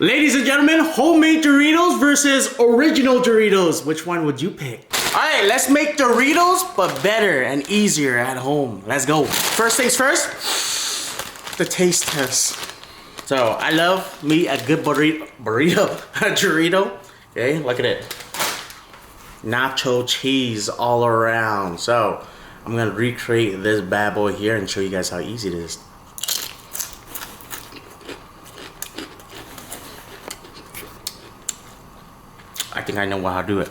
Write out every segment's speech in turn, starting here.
Ladies and gentlemen, homemade Doritos versus original Doritos. Which one would you pick? All right, let's make Doritos, but better and easier at home. Let's go. First things first, the taste test. So I love me a good burrito, a Dorito. Okay, look at it. Nacho cheese all around. So I'm gonna recreate this bad boy here and show you guys how easy it is. I think I know how to do it.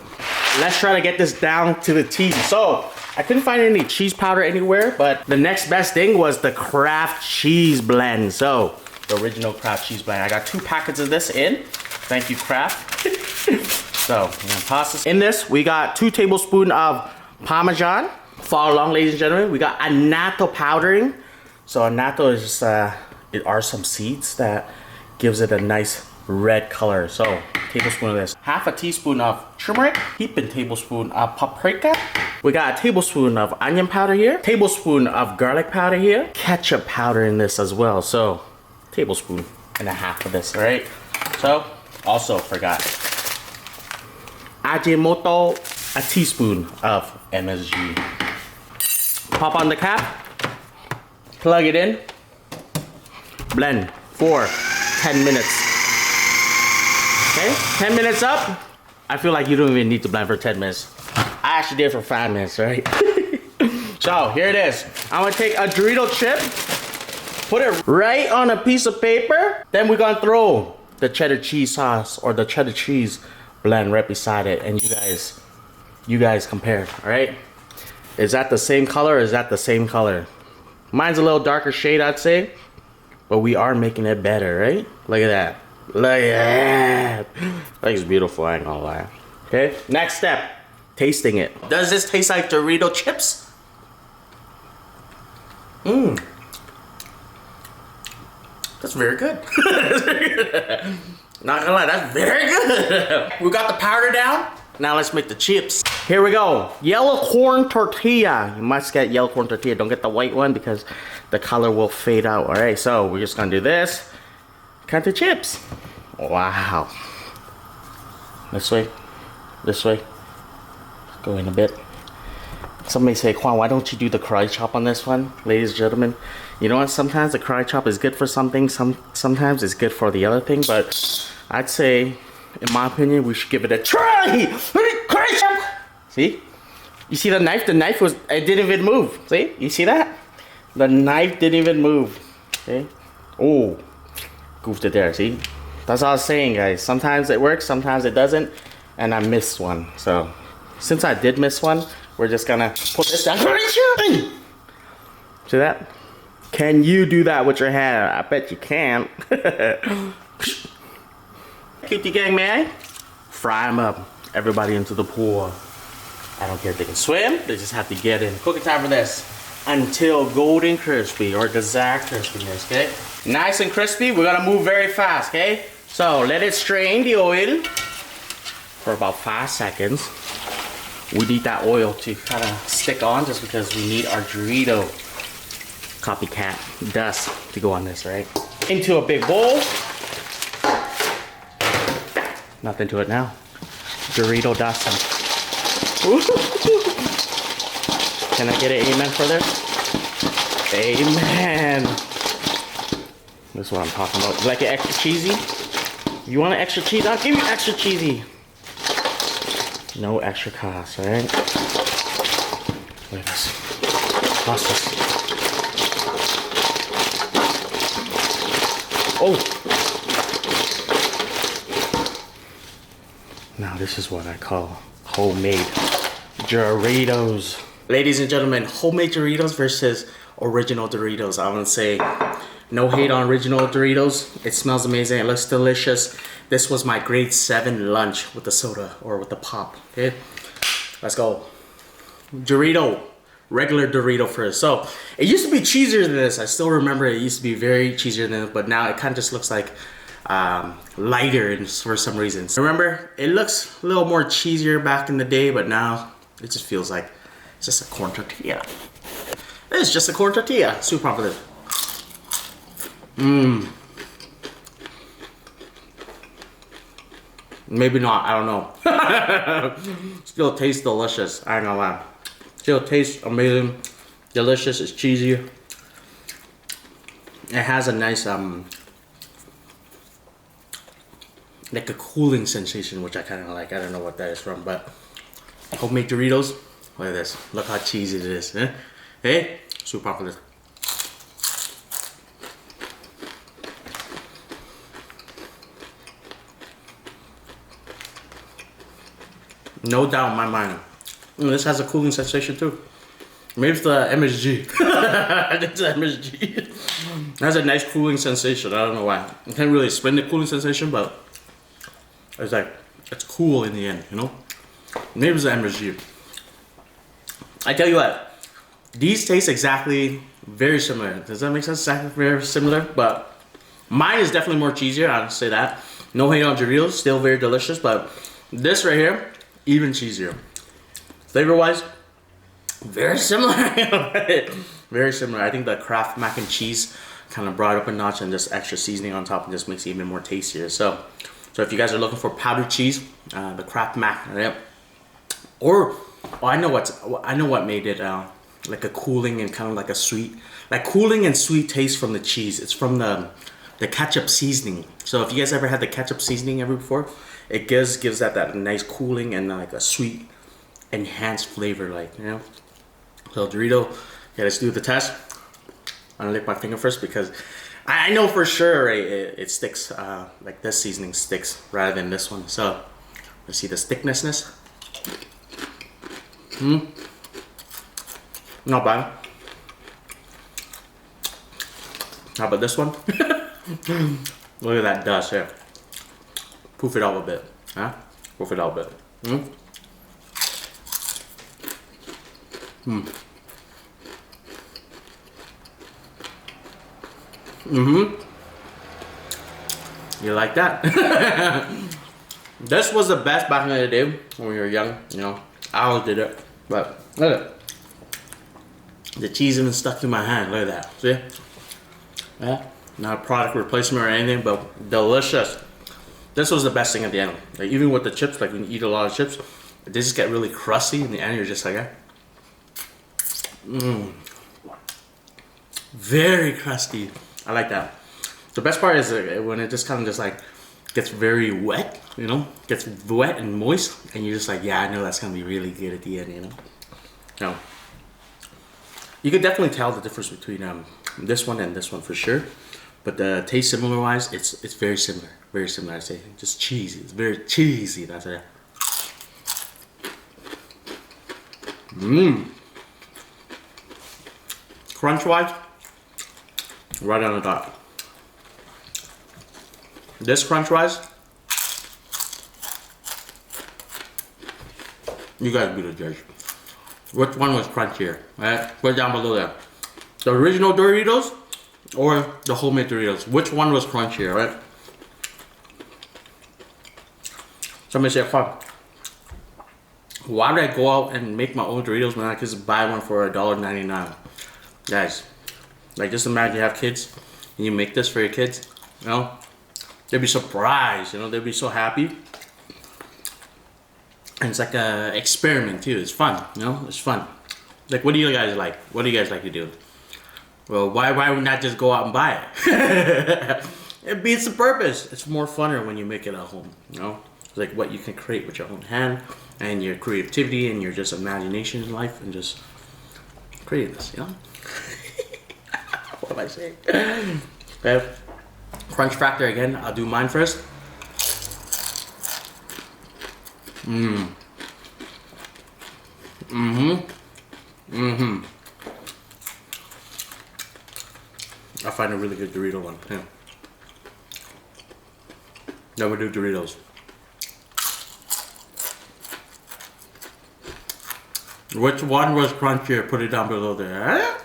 Let's try to get this down to the T. So I couldn't find any cheese powder anywhere, but the next best thing was the Kraft cheese blend. So the original Kraft cheese blend. I got 2 packets of this in. Thank you, Kraft. So I'm gonna toss this. In this, we got 2 tablespoons of Parmesan. Follow along, ladies and gentlemen. We got annatto powdering. So annatto is just, it are some seeds that gives it a nice red color. So tablespoon of this. Half a teaspoon of turmeric. Heaping tablespoon of paprika. We got a tablespoon of onion powder here. Tablespoon of garlic powder here. Ketchup powder in this as well. So tablespoon and a half of this, all right? So also forgot Ajinomoto, a teaspoon of MSG. Pop on the cap, plug it in, blend for 10 minutes. Okay, 10 minutes up. I feel like you don't even need to blend for 10 minutes. I actually did it for 5 minutes, right? So here it is. I'm gonna take a Dorito chip, put it right on a piece of paper. Then we're gonna throw the cheddar cheese sauce or the cheddar cheese blend right beside it, and you guys compare. All right, is that the same color or is that the same color? Mine's a little darker shade, I'd say, but we are making it better, right? Look at that. Look at that. That is beautiful, I ain't gonna lie. Okay, next step, tasting it. Does this taste like Dorito chips? That's very good. That's very good. Not gonna lie, that's very good. We got the powder down. Now let's make the chips. Here we go. Yellow corn tortilla. You must get yellow corn tortilla. Don't get the white one because the color will fade out. All right, so we're just gonna do this. Cut the chips. Wow. This way. This way. Go in a bit. Somebody say, Quang, why don't you do the karate chop on this one? Ladies and gentlemen, you know what? Sometimes the karate chop is good for something. Sometimes it's good for the other thing. But I'd say, in my opinion, we should give it a try. Karate chop. See? You see the knife? The knife it didn't even move. See? You see that? The knife didn't even move. Okay? Oh, goofed it there. See? That's all I was saying, guys. Sometimes it works, sometimes it doesn't. And I missed one. So, since I did miss one, we're just gonna put this down. See that? Can you do that with your hand? I bet you can. Cutie gang, man. Fry them up. Everybody into the pool. I don't care if they can swim. They just have to get in. Cooking time for this. Until golden crispy or desired crispiness, okay? Nice and crispy. We're gonna move very fast, okay? So let it strain the oil for about 5 seconds. We need that oil to kind of stick on just because we need our Dorito copycat dust to go on this, right? Into a big bowl. Nothing to it now. Dorito dust. Can I get an amen for this? Amen. This is what I'm talking about. You like it extra cheesy? You want it extra cheesy? I'll give you extra cheesy. No extra cost, alright? Look at this. Toss this. Oh! Now this is what I call homemade Doritos. Ladies and gentlemen, homemade Doritos versus original Doritos. I want to say no hate on original Doritos. It smells amazing. It looks delicious. This was my grade 7 lunch with the soda or with the pop. Okay, let's go. Dorito, regular Dorito first. So it used to be cheesier than this. I still remember it used to be very cheesier than this, but now it kind of just looks like lighter for some reasons. Remember, it looks a little more cheesier back in the day, but now it just feels like it's just a corn tortilla. It's just a corn tortilla. Super popular. Maybe not, I don't know. Still tastes delicious, I ain't gonna lie. Still tastes amazing, delicious, it's cheesy. It has a nice, like a cooling sensation, which I kind of like. I don't know what that is from, but homemade Doritos, look at this. Look how cheesy it is, eh? Hey, super popular. No doubt in my mind. This has a cooling sensation too. Maybe it's the MSG. It's the MSG. It has a nice cooling sensation. I don't know why. I can't really explain the cooling sensation, but it's like, it's cool in the end, you know? Maybe it's the MSG. I tell you what, these taste exactly very similar. Does that make sense? Exactly very similar, but mine is definitely more cheesier, I'll say that. No hate on Doritos, still very delicious, but this right here, even cheesier. Flavor-wise, very similar. Very similar. I think the Kraft mac and cheese kind of brought it up a notch, and this extra seasoning on top just makes it even more tastier. So if you guys are looking for powdered cheese, the Kraft mac, right? Or I know what made it like a cooling and kind of like a sweet, like cooling and sweet taste from the cheese. It's from the ketchup seasoning. So if you guys ever had the ketchup seasoning ever before, it gives that nice cooling and like a sweet enhanced flavor, like, you know. So Dorito, yeah, let's do the test. I'm gonna lick my finger first because I know for sure it sticks, like this seasoning sticks rather than this one. So let's see the thickness. Not bad. How about this one? Look at that dust here. Poof it out a bit, huh? Poof it out a bit. You like that? This was the best back in the day when we were young, you know. I always did it, but look at it. The cheese even stuck to my hand. Look at that. See? Yeah. Not a product replacement or anything, but delicious. This was the best thing at the end. Like, even with the chips, like when you eat a lot of chips, they just get really crusty in the end. You're just like, very crusty. I like that. The best part is when it just kind of just like gets very wet, you know, gets wet and moist, and you're just like, yeah, I know that's gonna be really good at the end, you know. No. You could definitely tell the difference between this one and this one for sure, but the taste similar wise, it's very similar, I say. Just cheesy. It's very cheesy. That's it. Crunch wise, right on the dot. This crunch wise, you guys be the judge. Which one was crunchier? Right? Put it down below there. The original Doritos or the homemade Doritos? Which one was crunchier, right? Somebody say, why would I go out and make my own Doritos when I could just buy one for $1.99? Guys, like, just imagine you have kids and you make this for your kids, you know? They'd be surprised, you know? They'd be so happy. And it's like a experiment too. It's fun, you know? It's fun. Like, what do you guys like? What do you guys like to do? Well, why would not just go out and buy it? It beats the purpose. It's more funner when you make it at home, you know? It's like what you can create with your own hand and your creativity and your just imagination in life, and just create this, you know? What am I saying? Okay. Crunch factor again. I'll do mine first. I find a really good Dorito one. Yeah. Never do Doritos. Which one was crunchier? Put it down below there.